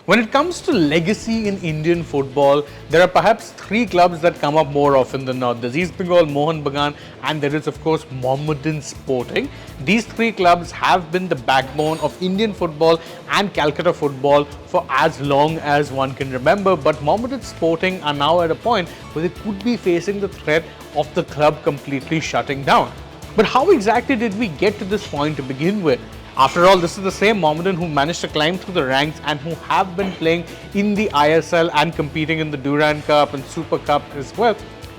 When it comes to legacy in Indian football, there are perhaps three clubs that come up more often than not. There's East Bengal, Mohun Bagan, and there is of course Mohammedan Sporting. These three clubs have been the backbone of Indian football and Calcutta football for as long as one can remember. But Mohammedan Sporting are now at a point where they could be facing the threat of the club completely shutting down. But how exactly did we get to this point to begin with? After all, this is the same Mohammedan who managed to climb through the ranks and who have been playing in the ISL and competing in the Durand Cup and Super Cup as well.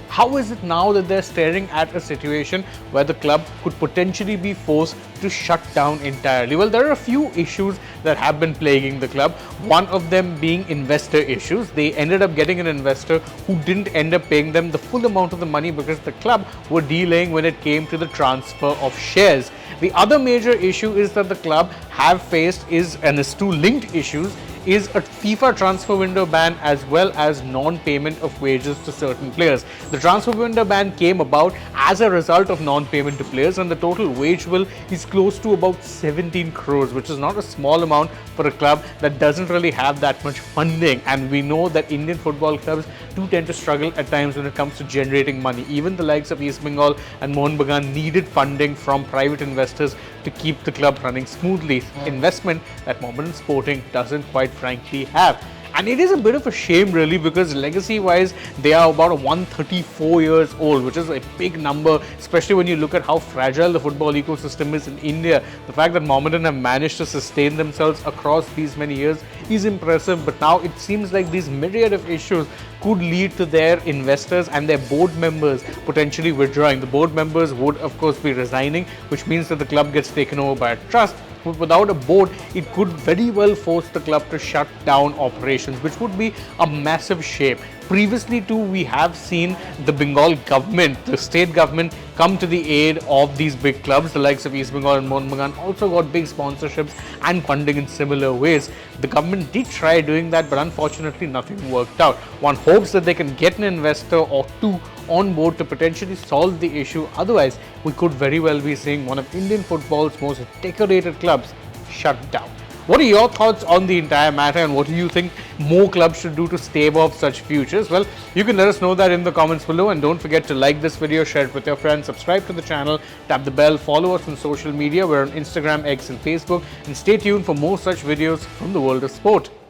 How is it now that they're staring at a situation where the club could potentially be forced to shut down entirely? Well, there are a few issues that have been plaguing the club. One of them being investor issues. They ended up getting an investor who didn't end up paying them the full amount of the money because the club were delaying when it came to the transfer of shares. The other major issue is that the club have faced and is two linked issues is a FIFA transfer window ban as well as non-payment of wages to certain players. The transfer window ban came about as a result of non-payment to players, and the total wage bill is close to about 17 crores, which is not a small amount for a club that doesn't really have that much funding. And we know that Indian football clubs do tend to struggle at times when it comes to generating money. Even the likes of East Bengal and Mohun Bagan needed funding from private investors to keep the club running smoothly. Investment that Mohammedan Sporting doesn't quite frankly have. And it is a bit of a shame really, because legacy wise they are about 134 years old, which is a big number, especially when you look at how fragile the football ecosystem is in India. The fact that Mohammedan have managed to sustain themselves across these many years is impressive, but now it seems like these myriad of issues could lead to their investors and their board members potentially withdrawing. The board members would of course be resigning, which means that the club gets taken over by a trust. But without a board, it could very well force the club to shut down operations, which would be a massive shame. Previously too, we have seen the Bengal government, the state government, come to the aid of these big clubs. The likes of East Bengal and Mohun Bagan also got big sponsorships and funding in similar ways. The government did try doing that, but unfortunately nothing worked out. One hopes that they can get an investor or two on board to potentially solve the issue. Otherwise, we could very well be seeing one of Indian football's most decorated clubs shut down. What are your thoughts on the entire matter, and what do you think more clubs should do to stave off such futures? Well, you can let us know that in the comments below, and don't forget to like this video, share it with your friends, subscribe to the channel, tap the bell, follow us on social media. We're on Instagram, X and Facebook, and stay tuned for more such videos from the world of sport.